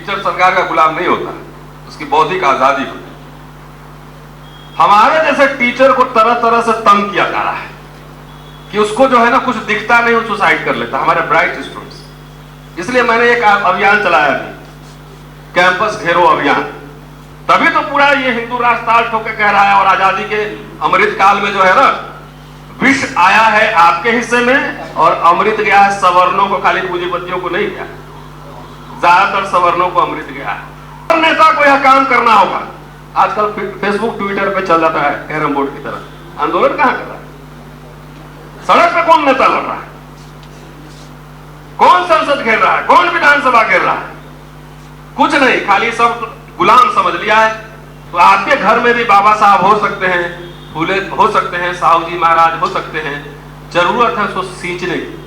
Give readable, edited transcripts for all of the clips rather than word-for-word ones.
Teacher सरकार का गुलाम नहीं होता, उसकी बौद्धिक आजादी होती। हमारे जैसे टीचर को तरह तरह से तंग किया जा रहा है कि उसको जो है ना कुछ दिखता नहीं, वो सुसाइड कर लेता, हमारे ब्राइट स्टूडेंट्स। इसलिए मैंने एक अभियान चलाया अभी, कैंपस घेरो अभियान। तभी तो पूरा ये हिंदू राष्ट्र ताल ठोके कह रहा है, और आजादी के अमृत काल में जो है ना, विष आया है आपके हिस्से में और अमृत गया है सवर्णों को, खाली पूंजीपतियों को नहीं गया, ज्यादातर सवर्णों को अमृत गया है। नेता को यह काम करना होगा। आजकल फेसबुक ट्विटर पे चल जाता है कैरम बोर्ड की तरह, आंदोलन कहां कर रहा है? सड़क पे कौन नेता लड़ रहा है? कौन संसद घेर रहा है? कौन विधानसभा घेर रहा है? कुछ नहीं, खाली सब गुलाम समझ लिया है। तो आपके घर में भी बाबा साहब हो सकते हैं, फूले हो सकते हैं, साहू जी महाराज हो सकते हैं, जरूरत है उसको सींचने की।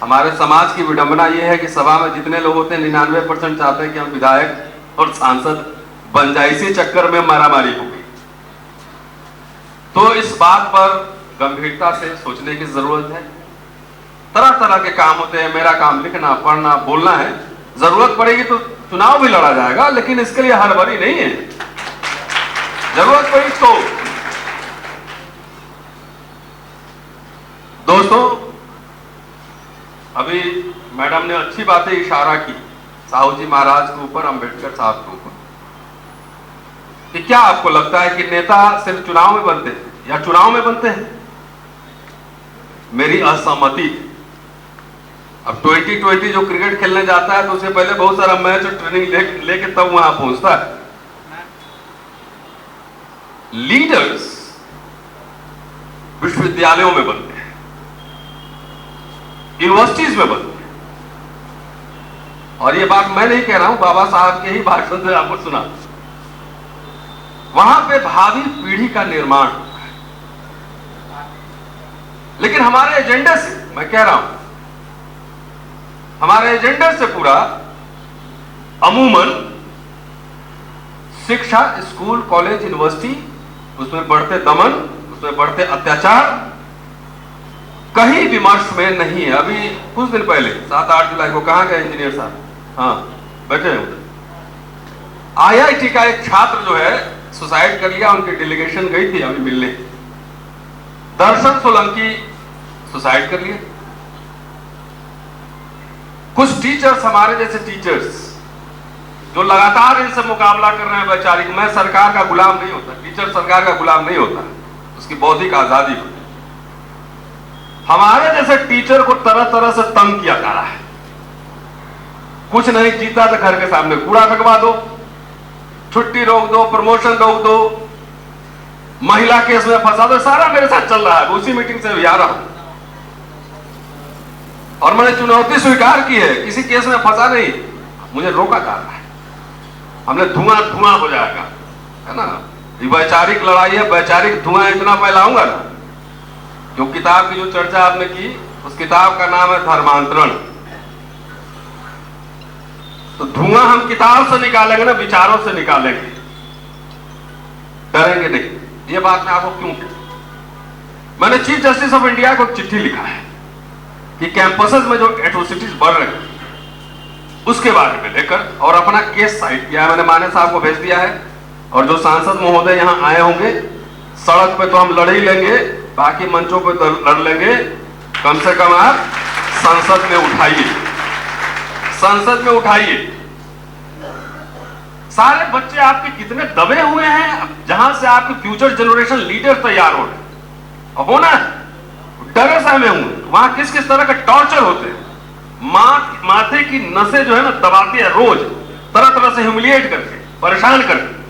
हमारे समाज की विडंबना यह है कि सभा में जितने लोग होते हैं 99% चाहते हैं कि हम विधायक और सांसद बन जाए, इसी चक्कर में मारामारी हो गई। तो इस बात पर गंभीरता से सोचने की जरूरत है। तरह तरह के काम होते हैं, मेरा काम लिखना, पढ़ना, बोलना है। जरूरत पड़ेगी तो चुनाव भी लड़ा जाएगा, लेकिन इसके लिए हड़बड़ी नहीं है। जरूरत पड़ी तो दोस्तों, अभी मैडम ने अच्छी बातें इशारा की साहू जी महाराज के ऊपर, अंबेडकर साहब के ऊपर, कि क्या आपको लगता है कि नेता सिर्फ चुनाव में बनते हैं या चुनाव में बनते हैं? मेरी असहमति। अब 2020 जो क्रिकेट खेलने जाता है तो उससे पहले बहुत सारा मैच और ट्रेनिंग लेके तब वहां पहुंचता है। लीडर्स विश्वविद्यालयों में बनते हैं, यूनिवर्सिटीज में बनते हैं। और ये बात मैं नहीं कह रहा हूं, बाबा साहब के ही भाषण से आपको सुना। वहां पे भावी पीढ़ी का निर्माण, लेकिन हमारे एजेंडे से, मैं कह रहा हूं, हमारे एजेंडे से पूरा अमूमन शिक्षा, स्कूल, कॉलेज, यूनिवर्सिटी, उसमें बढ़ते दमन, उसमें बढ़ते अत्याचार कहीं विमर्श में नहीं है। अभी कुछ दिन पहले 7-8 जुलाई को कहां गए इंजीनियर साहब? हाँ, बैठे हैं उधर। IIT का एक छात्र जो है सुसाइड कर लिया, उनकी डेलीगेशन गई थी अभी मिलने। दर्शन सोलंकी सुसाइड कर लिया। कुछ टीचर्स, हमारे जैसे टीचर्स जो लगातार इनसे मुकाबला कर रहे हैं वैचारिक, मैं सरकार का गुलाम नहीं होता, टीचर सरकार का गुलाम नहीं होता, उसकी बौद्धिक आजादी होती। हमारे जैसे टीचर को तरह तरह से तंग किया जा रहा है। कुछ नहीं जीता तो घर के सामने कूड़ा फेंकवा दो, छुट्टी रोक दो, प्रमोशन रोक दो, महिला केस में फंसा दो। सारा मेरे साथ चल रहा है, उसी मीटिंग से भी आ रहा हूं और मैंने चुनौती स्वीकार की है। किसी केस में फंसा नहीं, मुझे रोका जा रहा है। हमने धुआं धुआं हो जाएगा, है ना। ये वैचारिक लड़ाई है, वैचारिक धुआं इतना फैलाऊंगा ना। जो किताब की जो चर्चा आपने की, उस किताब का नाम है धर्मांतरण। तो धुआं हम किताब से निकालेंगे ना, विचारों से निकालेंगे, डरेंगे नहीं। ये बात मैं आपको क्यों कहूं? मैंने चीफ जस्टिस ऑफ इंडिया को चिट्ठी लिखा है कि कैंपसेस में जो एट्रोसिटीज बढ़ रहे हैं उसके बारे में लेकर, और अपना केस साइट किया है। मैंने माने साहब को भेज दिया है, और जो सांसद महोदय यहां आए होंगे, सड़क पे तो हम लड़ ही लेंगे, बाकी मंचों पे तो लड़ लेंगे। कम से कम आप संसद में उठाइए, संसद में उठाइए। सारे बच्चे आपके कितने दबे हुए हैं, जहां से आपके फ्यूचर जनरेशन लीडर तैयार हो रहे हैं। अब होना है, डरे सहमे हुए, वहां किस किस तरह के टॉर्चर होते हैं। माथे की नसें जो है ना दबाती है रोज, तरह तरह से ह्यूमिलिएट करके, परेशान करके।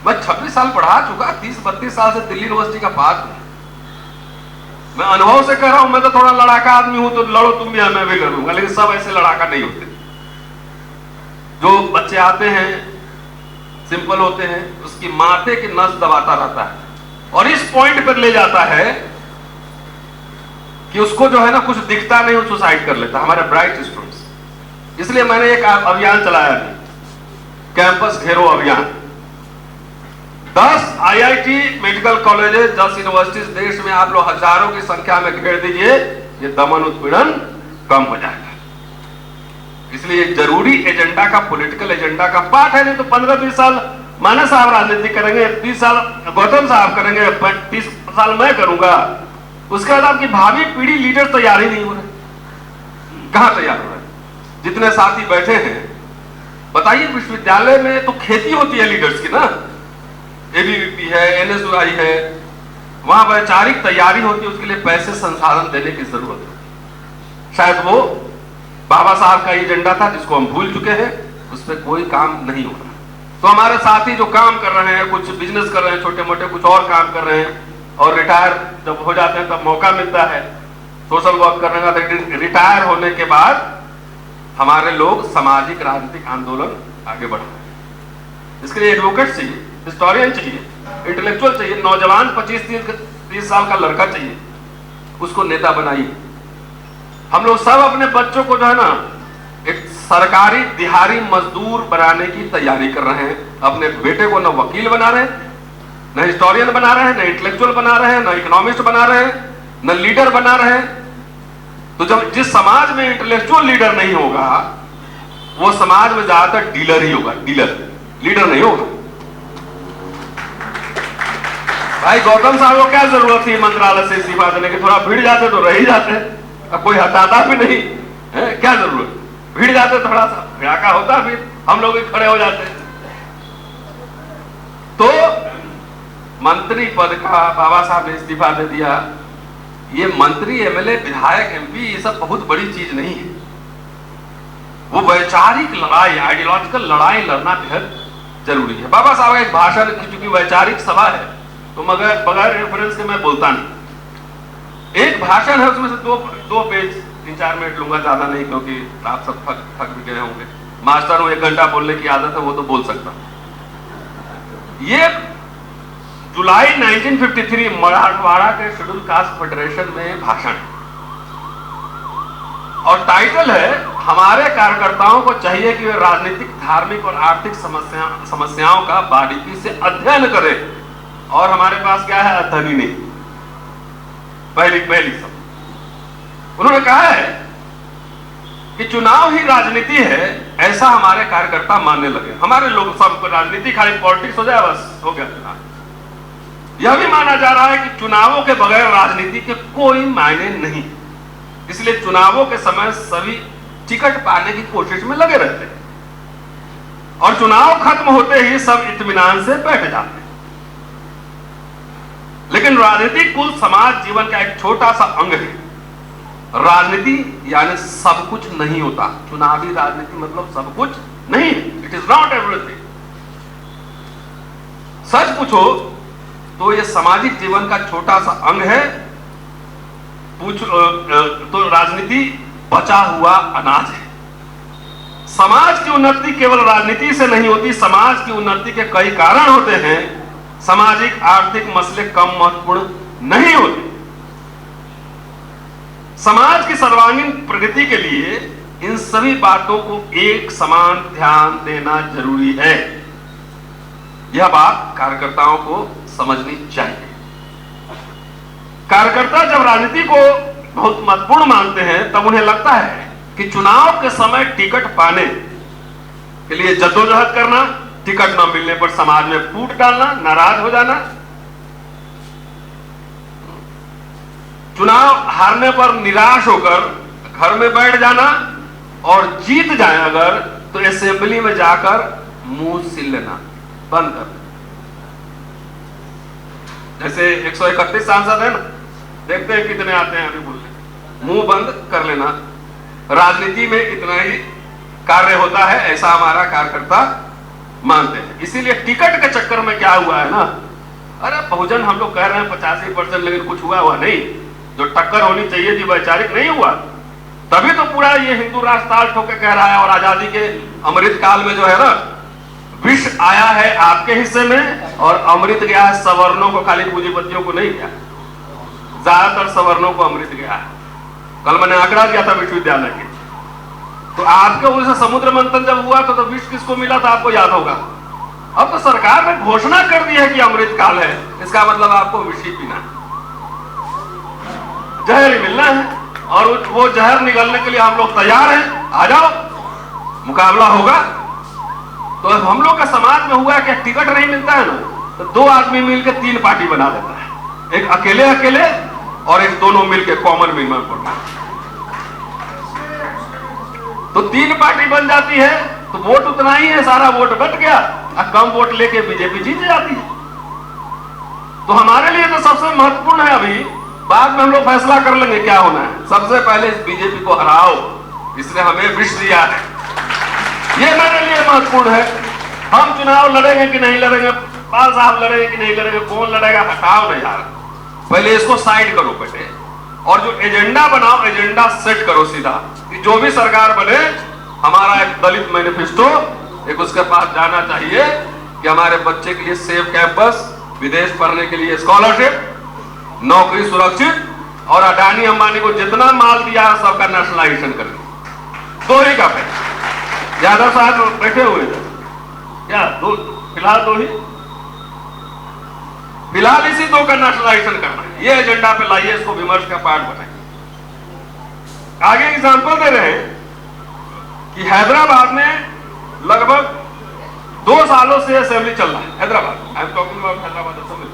मैं 26 साल पढ़ा चुका, 30-32 साल से दिल्ली यूनिवर्सिटी का पास हूं। मैं अनुभव से कह रहा हूं, मैं तो थोड़ा लड़ाका आदमी हूं, तो लड़ो तुम भी, मैं भी लड़ूंगा, लेकिन सब ऐसे लड़ाका नहीं होते। जो बच्चे आते हैं सिंपल होते हैं, उसकी माथे की नस दबाता रहता है और इस पॉइंट पर ले जाता है कि उसको जो है ना कुछ दिखता नहीं, वो सुसाइड कर लेता, हमारे ब्राइट स्टूडेंट्स। इसलिए मैंने एक अभियान चलाया अभी, कैंपस घेरो अभियान। 10 IIT मेडिकल कॉलेजेस, 10 यूनिवर्सिटीज देश में आप लोग हजारों की संख्या में घेर दीजिए, ये दमन उत्पीड़न कम हो जाएगा। इसलिए जरूरी एजेंडा का, पॉलिटिकल एजेंडा का पार्ट है। नहीं तो 15-20 साल माना साहब राजनीति करेंगे, 30 साल गौतम साहब करेंगे, 30 साल मैं करूंगा, उसके बाद आपकी भावी पीढ़ी लीडर तैयार ही नहीं हो रहे। कहां तैयार हो रहे? जितने साथी बैठे हैं, बताइए, विश्वविद्यालय में तो खेती होती है लीडर्स की ना, ABVP है, NSUI है, वहां वैचारिक तैयारी होती है, उसके लिए पैसे संसाधन देने की जरूरत है। शायद वो बाबा साहब का एजेंडा था जिसको हम भूल चुके हैं, उस पर कोई काम नहीं हो रहा। तो हमारे साथी जो काम कर रहे हैं, कुछ बिजनेस कर रहे हैं छोटे मोटे, कुछ और काम कर रहे हैं, और रिटायर जब हो जाते हैं तब मौका मिलता है सोशल वर्क करने का। तो रिटायर होने के बाद हमारे लोग सामाजिक राजनीतिक आंदोलन आगे बढ़ाए। इसके लिए एडवोकेट चाहिए, हिस्टोरियन चाहिए, इंटेलेक्चुअल चाहिए, नौजवान 25-30 साल का लड़का चाहिए, उसको नेता बनाइए। हम लोग सब अपने बच्चों को जो है ना एक सरकारी दिहाड़ी मजदूर बनाने की तैयारी कर रहे हैं। अपने बेटे को न वकील बना रहे हैं, न हिस्टोरियन बना रहे हैं, न इंटेलेक्चुअल बना रहे हैं, न इकोनॉमिस्ट बना रहे हैं, न लीडर बना रहे हैं। तो जब जिस समाज में इंटेलेक्चुअल लीडर नहीं होगा, वो समाज में ज्यादातर डीलर ही होगा, डीलर, लीडर नहीं होगा। भाई गौतम साहब को क्या जरूरत थी मंत्रालय से इस्तीफा देने की? थोड़ा भिड़ जाते तो रह ही जाते, अब कोई हटाता भी नहीं है, क्या जरूरत? भिड़ जाते, थोड़ा सा भिड़ाका होता, फिर हम लोग भी खड़े हो जाते। तो मंत्री पद का बाबा साहब ने इस्तीफा दे दिया। ये मंत्री, MLA, विधायक, MP, ये सब बहुत बड़ी चीज नहीं है। वो वैचारिक लड़ाई, आइडियोलॉजिकल लड़ाई लड़ना बेहद जरूरी है। बाबा साहब का एक भाषण, क्योंकि वैचारिक सभा है तो मगर बगैर रेफरेंस के मैं बोलता नहीं। एक भाषण है, उसमें से दो पेज 3-4 मिनट लूंगा, ज्यादा नहीं, क्योंकि आप सब थक भी गए होंगे। मास्टर हूं, 1 घंटा बोलने की आदत है, वो तो बोल सकता हूं। ये जुलाई 1953 मराठवाड़ा के शेड्यूल कास्ट फेडरेशन में भाषण है, और टाइटल है, हमारे कार्यकर्ताओं को चाहिए कि वे राजनीतिक, धार्मिक और आर्थिक समस्याओं का बारीकी से अध्ययन करें। और हमारे पास क्या है? अध्ययन ही नहीं। पहली सब उन्होंने कहा है कि चुनाव ही राजनीति है, ऐसा हमारे कार्यकर्ता मानने लगे। हमारे लोग सब राजनीति खाली पॉलिटिक्स हो जाए बस हो गया चुनाव। यह भी माना जा रहा है कि चुनावों के बगैर राजनीति के कोई मायने नहीं, इसलिए चुनावों के समय सभी टिकट पाने की कोशिश में लगे रहते हैं, और चुनाव खत्म होते ही सब इत्मीनान से बैठ जाते हैं। लेकिन राजनीति कुल समाज जीवन का एक छोटा सा अंग है। राजनीति यानी सब कुछ नहीं होता। चुनावी राजनीति मतलब सब कुछ नहीं है। It is not everything. सच पूछो तो यह सामाजिक जीवन का छोटा सा अंग है। तो राजनीति बचा हुआ अनाज है। समाज की उन्नति केवल राजनीति से नहीं होती। समाज की उन्नति के कई कारण होते हैं। सामाजिक आर्थिक मसले कम महत्वपूर्ण नहीं होते। समाज की सर्वांगीण प्रगति के लिए इन सभी बातों को एक समान ध्यान देना जरूरी है। यह बात कार्यकर्ताओं को समझनी चाहिए। कार्यकर्ता जब राजनीति को बहुत महत्वपूर्ण मानते हैं तब उन्हें लगता है कि चुनाव के समय टिकट पाने के लिए जद्दोजहद करना, टिकट न मिलने पर समाज में फूट डालना, नाराज हो जाना, चुनाव हारने पर निराश होकर घर में बैठ जाना, और जीत जाए अगर तो असेंबली में जाकर मुंह सिल लेना बंद कर। जैसे 131 सांसद है ना, देखते हैं कितने आते हैं अभी बोलने, मुंह बंद कर लेना। राजनीति में इतना ही कार्य होता है, ऐसा हमारा कार्यकर्ता मानते हैं। इसीलिए टिकट के चक्कर में क्या हुआ है ना, अरे बहुजन हम लोग कह रहे हैं 85%, लेकिन कुछ हुआ नहीं। जो टक्कर होनी चाहिए थी वैचारिक नहीं हुआ, तभी तो पूरा ये हिंदू राष्ट्र ताल ठोके कह रहा है। और आजादी के अमृत काल में जो है ना, विष आया है आपके हिस्से में और अमृत गया है सवर्णों को, खाली पूंजीपतियों को नहीं गया, ज्यादातर सवर्णों को अमृत गया है। कल मैंने आंकड़ा दिया था विश्वविद्यालय के, तो आपके वजह से समुद्र मंथन जब हुआ तो विष किसको मिला था आपको याद होगा, अब तो सरकार ने घोषणा कर दी है कि अमृतकाल है, इसका मतलब आपको विषी पीना है, जहर ही मिलना है, और वो जहर निगलने के लिए हम लोग तैयार हैं। आ जाओ, मुकाबला होगा। तो अब हम लोग का समाज में हुआ कि टिकट नहीं मिलता है ना, तो दो आदमी मिलकर 3 पार्टी बना देता है, एक अकेले अकेले और एक दोनों मिलकर कॉमन मिनिमम कोटा। तो 3 पार्टी बन जाती है, तो वोट उतना ही है, सारा वोट बट गया, और कम वोट लेके बीजेपी जीत जाती है। तो हमारे लिए तो सबसे महत्वपूर्ण है, अभी बाद में हम लोग फैसला कर लेंगे क्या होना है, सबसे पहले इस बीजेपी को हराओ, इसने हमें विष दिया है, ये मेरे लिए महत्वपूर्ण है। हम चुनाव लड़ेंगे कि नहीं लड़ेंगे, पाल साहब लड़ेंगे कि नहीं लड़ेंगे, कौन लड़ेगा, हटाओ नहीं यार, पहले इसको साइड करो बेटे, और जो एजेंडा बनाओ, एजेंडा सेट करो सीधा, कि जो भी सरकार बने, हमारा एक दलित मैनिफेस्टो एक उसके पास जाना चाहिए कि हमारे बच्चे के लिए सेफ कैंपस, विदेश पढ़ने के लिए स्कॉलरशिप, नौकरी सुरक्षित, और अडानी अंबानी को जितना माल दिया है सबका नेशनलाइजेशन कर दिया। 2 ही का पे यादव साहब बैठे हुए थे क्या, 2 फिलहाल 2 ही, फिलहाल इसी 2 का नेशनलाइजेशन करना है, ये एजेंडा पे लाइए, इसको विमर्श का पार्ट बनाइए। आगे एग्जांपल दे रहे हैं कि हैदराबाद में लगभग 2 सालों से असेंबली चल रहा है, Hyderabad, I am talking about Hyderabad assembly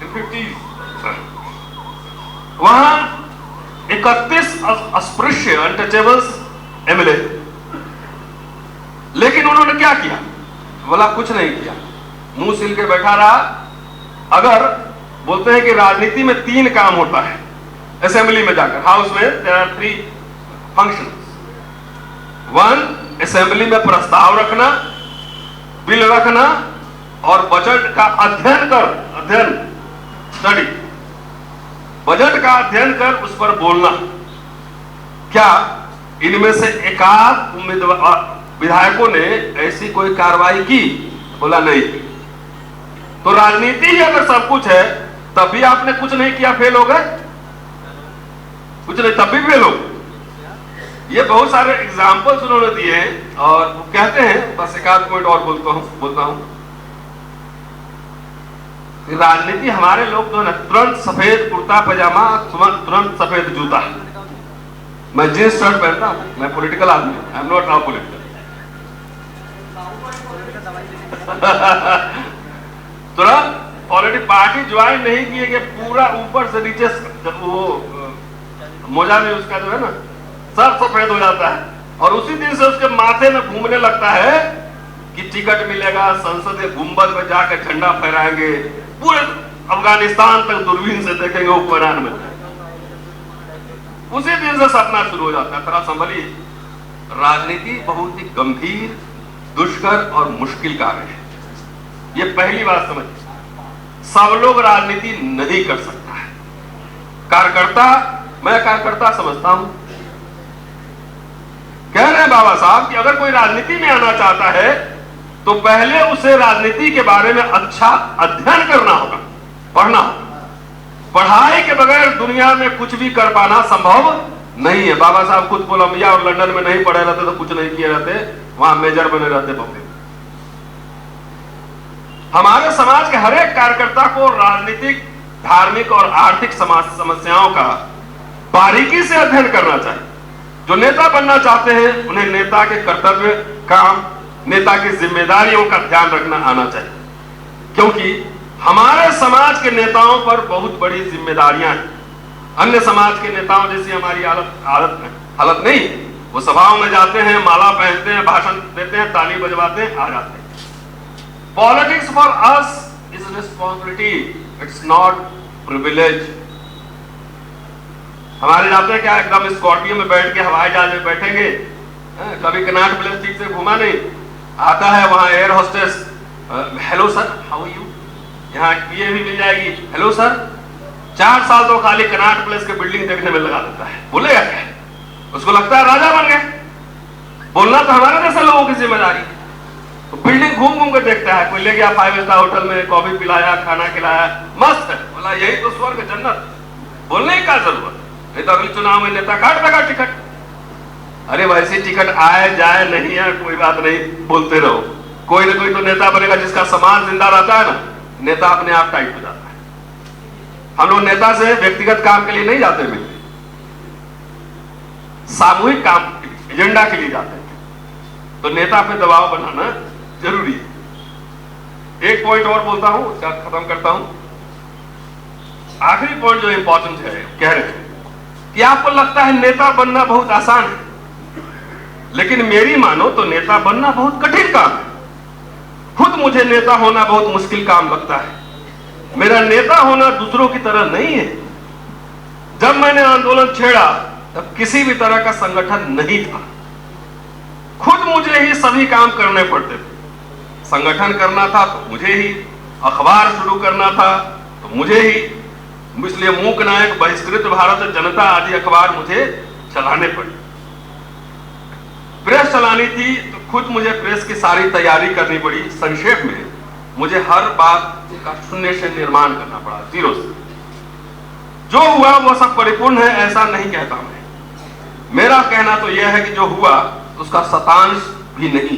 in 50s। वहां 31 अस्पृश्य अनटचेबल्स एमएलए, लेकिन उन्होंने क्या किया, बोला कुछ नहीं किया, मुंह सिल के बैठा रहा। अगर बोलते हैं कि राजनीति में 3 काम होता है असेंबली में जाकर, हाउस में देयर आर 3 फंक्शंस। 1 असेंबली में प्रस्ताव रखना, बिल रखना, और बजट का अध्ययन स्टडी, बजट का अध्ययन कर उस पर बोलना। क्या इनमें से एकाध उम्मीदवार विधायकों ने ऐसी कोई कार्रवाई की, बोला नहीं की। तो राजनीति ही अगर सब कुछ है, तब भी आपने कुछ नहीं किया, फेल हो गए, कुछ नहीं तब भी फेल हो। ये बहुत सारे एग्जाम्पल्स उन्होंने दिए हैं, और वो कहते हैं, बस एक आध पॉइंट और बोलता हूं, राजनीति हमारे लोग जो है ना, तुरंत सफेद कुर्ता पैजामा, तुरंत सफेद जूता, मैं जींस शर्ट पहनता हूं, मैं पॉलिटिकल आदमी हूं, I am not now political. तुरंत पॉलिटिकल पार्टी ज्वाइन नहीं किए कि पूरा ऊपर से नीचे वो मोजा में उसका जो है ना सब सफेद हो जाता है, और उसी दिन से उसके माथे में घूमने लगता है कि टिकट मिलेगा, संसदीय गुंबद में जाकर झंडा फहराएंगे, पूरे अफगानिस्तान तक दूरबीन से देखेंगे उपकरण में। उसी दिन से सपना शुरू हो जाता है। तरह संभलिए, राजनीति बहुत ही गंभीर, दुष्कर और मुश्किल कार्य है, ये पहली बात समझिए। सब लोग राजनीति नहीं कर सकता है। कार्यकर्ता, मैं कार्यकर्ता समझता हूं, कह रहे हैं बाबा साहब कि अगर कोई राजनीति में आना चाहता है तो पहले उसे राजनीति के बारे में अच्छा अध्ययन करना होगा, पढ़ना होगा। पढ़ाई के बगैर दुनिया में कुछ भी कर पाना संभव नहीं है। बाबा साहब खुद कोलंबिया और लंदन में नहीं पढ़े रहते तो कुछ नहीं किए रहते, वहां मेजर बने रहते बम्बे। हमारे समाज के हर एक कार्यकर्ता को राजनीतिक, धार्मिक और आर्थिक समस्याओं का बारीकी से अध्ययन करना चाहिए। जो नेता बनना चाहते हैं उन्हें नेता के कर्तव्य, काम, नेता की जिम्मेदारियों का ध्यान रखना आना चाहिए, क्योंकि हमारे समाज के नेताओं पर बहुत बड़ी जिम्मेदारियां हैं। अन्य समाज के नेताओं जैसी हमारी हालत नहीं। वो सभाओं में जाते हैं, माला पहनते हैं, भाषण देते हैं, ताली बजवाते हैं, आ जाते हैं। Politics for us is responsibility, it's not privilege. हमारे जाते हैं क्या, एकदम स्कॉर्पियो में बैठ के हवाई जहाज में बैठेंगे, कभी कनाट प्लेस ठीक से घूमा नहीं, आता है वहां air hostess, hello sir how are you, यहाँ ये भी मिल जाएगी, हेलो सर। 4 साल तो खाली कनाट प्लेस के बिल्डिंग देखने में लगा देता है, बोलेगा क्या, उसको लगता है राजा बन गए। बोलना तो हमारे जैसे लोगों की जिम्मेदारी है। तो बिल्डिंग घूम घूम के देखता है, कोई ले गया 5 स्टार होटल में, कॉफी पिलाया, खाना खिलाया, मस्त है, बोला यही तो स्वर्ग जन्नत। बोलने की क्या जरूरत, नहीं तो अगले चुनाव में नेता काट लगा टिकट। अरे वैसे टिकट आए जाए नहीं है कोई बात नहीं, बोलते रहो, कोई ना कोई तो नेता बनेगा जिसका समाज जिंदा रहता है ना, नेता अपने आप टाइट हो जाता है। हम लोग नेता से व्यक्तिगत काम के लिए नहीं जाते मिलते, सामूहिक काम एजेंडा के लिए जाते हैं। तो नेता पे दबाव बनाना जरूरी है। एक पॉइंट और बोलता हूं, उसका खत्म करता हूं। आखिरी पॉइंट जो इंपॉर्टेंट है, कह रहे थे कि आपको लगता है नेता बनना बहुत आसान है, लेकिन मेरी मानो तो नेता बनना बहुत कठिन काम है। खुद मुझे नेता होना बहुत मुश्किल काम लगता है। मेरा नेता होना दूसरों की तरह नहीं है। जब मैंने आंदोलन छेड़ा तब किसी भी तरह का संगठन नहीं था। खुद मुझे ही सभी काम करने पड़ते थे। संगठन करना था तो मुझे ही, अखबार शुरू करना था तो मुझे ही, इसलिए मूक नायक, बहिष्कृत भारत जनता आदि अखबार मुझे चलाने पड़े। प्रेस चलानी थी तो खुद मुझे प्रेस की सारी तैयारी करनी पड़ी। संक्षेप में मुझे हर बात का शून्य से निर्माण करना पड़ा, जीरो से। जो हुआ वो सब परिपूर्ण है ऐसा नहीं कहता मैं। मेरा कहना तो यह है कि जो हुआ उसका शतांश भी नहीं,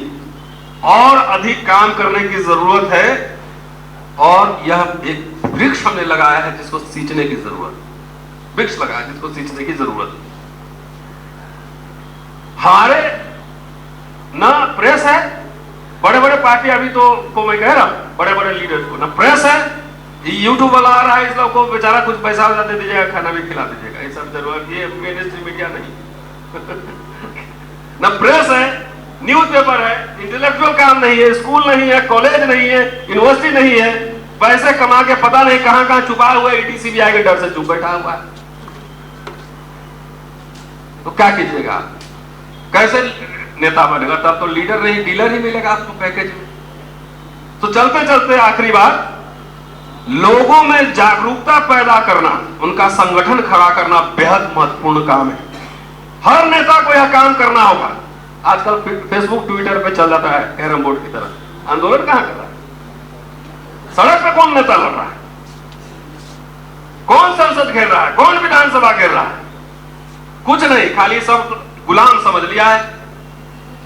और अधिक काम करने की जरूरत है। और यह एक वृक्ष हमने लगाया है जिसको सींचने की जरूरत, वृक्ष लगाया जिसको सींचने की जरूरत। हमारे ना प्रेस है, बड़े बड़े पार्टी, अभी तो को मैं कह रहा हूं बड़े बड़े लीडर को ना प्रेस है। यूट्यूब वाला आ रहा है, इस लोग को बेचारा कुछ पैसा दे दीजिएगा, खाना भी खिला दीजिएगा, ये सब जरूरत। ये मेन मीडिया नहीं ना प्रेस है, न्यूज़पेपर है, इंटेलेक्चुअल काम नहीं है, स्कूल नहीं है, कॉलेज नहीं है, यूनिवर्सिटी नहीं है, पैसे कमा के पता नहीं कहां कहां छुपा हुआ है, ईडी सीबीआई के डर से चुप बैठा हुआ है। तो क्या कीजिएगा, कैसे नेता बनेगा? तब तो लीडर नहीं डीलर ही मिलेगा आपको पैकेज में। तो चलते चलते आखिरी बात, लोगों में जागरूकता पैदा करना, उनका संगठन खड़ा करना बेहद महत्वपूर्ण काम है। हर नेता को यह काम करना होगा। आजकल फेसबुक ट्विटर पे चल जाता है कैरम बोर्ड की तरह। आंदोलन कहां कर रहा है? सड़क पे कौन नेता लड़ रहा है? कौन संसद घेर रहा है? कौन विधानसभा घेर रहा है? कुछ नहीं, खाली सब गुलाम समझ लिया है।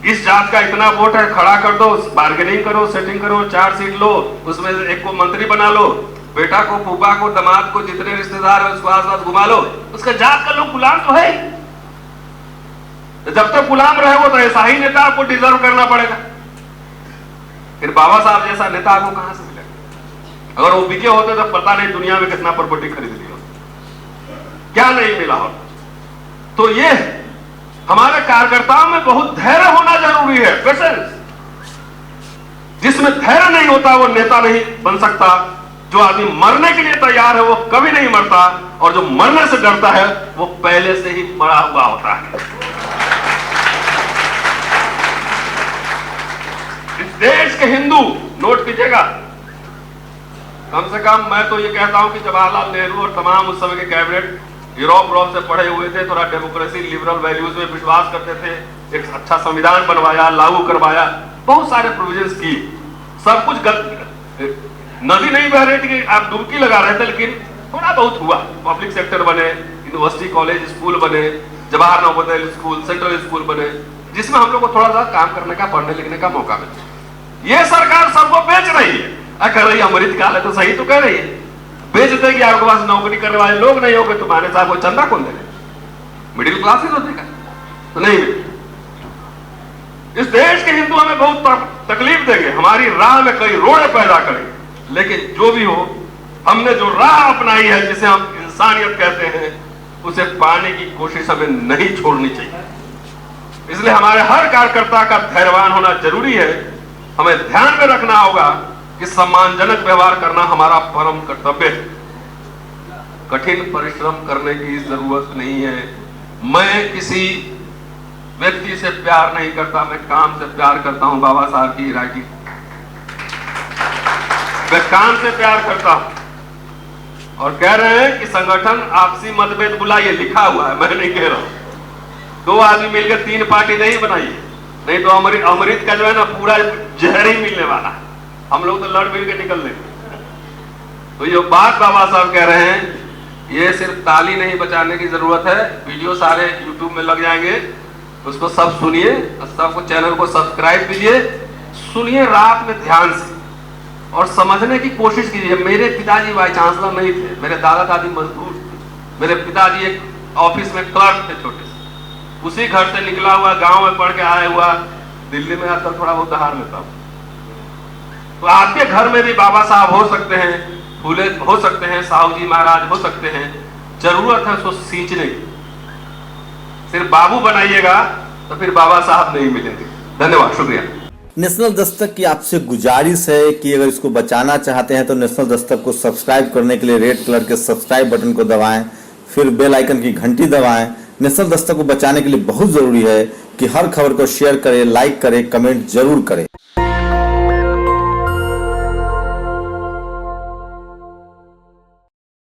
इस जात का इतना वोट है, खड़ा कर दो, बार्गेनिंग करो, सेटिंग करो, 4 सीट लो, उसमें एक को मंत्री बना लो, बेटा को, फूफा को, दामाद को, जितने रिश्तेदार है उसको आस-पास घुमा लो। उसका जात का लोग गुलाम तो है। जब तक गुलाम रहे वो तो ऐसा ही नेता आपको डिजर्व करना पड़ेगा। फिर बाबा साहब जैसा नेता आपको कहां से मिलेगा? अगर वो बिके होते तो पता नहीं दुनिया में कितना प्रॉपर्टी खरीद ली होती, क्या नहीं मिला होता। तो ये हमारे कार्यकर्ताओं में बहुत धैर्य होना जरूरी है, पेशेंस। जिसमें धैर्य नहीं होता वो नेता नहीं बन सकता। जो आदमी मरने के लिए तैयार है वो कभी नहीं मरता, और जो मरने से डरता है वो पहले से ही मरा हुआ होता है। इस देश के हिंदू, नोट कीजिएगा, कम से कम मैं तो ये कहता हूं कि जवाहरलाल नेहरू और तमाम उस समय के कैबिनेट यूरोप से पढ़े हुए थे, थोड़ा डेमोक्रेसी, लिबरल वैल्यूज में विश्वास करते थे, एक अच्छा संविधान बनवाया, लागू करवाया, बहुत सारे प्रोविजंस की, सब कुछ नदी नहीं बह रही थी कि आप डुबकी लगा रहे थे, लेकिन थोड़ा बहुत हुआ। पब्लिक सेक्टर बने, यूनिवर्सिटी, कॉलेज, स्कूल बने, Jawahar Navodaya school, central school बने, जिसमें हम लोग को थोड़ा सा काम करने का, पढ़ने लिखने का मौका मिला। ये सरकार सबको बेच रही है। कह रही है अमृत काल है, तो सही तो कह रही है। बेच देगी, आपके पास नौकरी करने वाले लोग नहीं होंगे, तुम्हारे साथ को चंदा कौन देगा? मिडिल क्लास ही तो देगा, तो नहीं मिलेगा। इस देश के हिंदू हमें बहुत तकलीफ देंगे, हमारी राह में कई रोड़े पैदा करेंगे, लेकिन जो भी हो, हमने जो राह अपनाई है, जिसे हम इंसानियत कहते हैं, उसे पाने की कोशिश हमें नहीं छोड़नी चाहिए। इसलिए हमारे हर कार्यकर्ता का धैर्यवान होना जरूरी है। हमें ध्यान में रखना होगा कि सम्मानजनक व्यवहार करना हमारा परम कर्तव्य है। कठिन परिश्रम करने की जरूरत नहीं है। मैं किसी व्यक्ति से प्यार नहीं करता, मैं काम से प्यार करता हूं। बाबा साहब की राइटिंग, मैं काम से प्यार करता हूं। और कह रहे हैं कि संगठन आपसी मतभेद बुलाइए, लिखा हुआ है, मैं नहीं कह रहा हूं। 2 आदमी मिलकर 3 पार्टी नहीं बनाइए, नहीं तो अमृत का जो है ना पूरा जहर ही मिलने वाला है। हम लोग तो लड़ मिल के निकल लेंगे। तो ये बात बाबा साहब कह रहे हैं, ये सिर्फ ताली नहीं बजाने की जरूरत है। वीडियो सारे यूट्यूब में लग जाएंगे, उसको सब सुनिए, सबको चैनल को सब्सक्राइब कीजिए। सुनिए रात में ध्यान से और समझने की कोशिश कीजिए। मेरे पिताजी वाइस चांसलर नहीं थे, मेरे दादा दादी मजदूर थे, मेरे पिताजी एक ऑफिस में क्लर्क थे छोटे से, उसी घर से निकला हुआ, गांव में पढ़ के आया हुआ, दिल्ली में आकर थोड़ा बहुत दहाड़ लेता हूं। तो आपके घर में भी बाबा साहब हो सकते हैं, फूले हो सकते हैं, साहू जी महाराज हो सकते हैं। जरूरत है उसको सींचने की। सिर्फ बाबू बनाइएगा तो फिर बाबा साहब नहीं मिलेंगे। धन्यवाद, शुक्रिया। नेशनल दस्तक की आपसे गुजारिश है कि अगर इसको बचाना चाहते हैं तो नेशनल दस्तक को सब्सक्राइब करने के लिए रेड कलर के सब्सक्राइब बटन को दबाएं, फिर बेल आइकन की घंटी दबाएं। नेशनल दस्तक को बचाने के लिए बहुत जरूरी है कि हर खबर को शेयर करें, लाइक करें, कमेंट जरूर करें।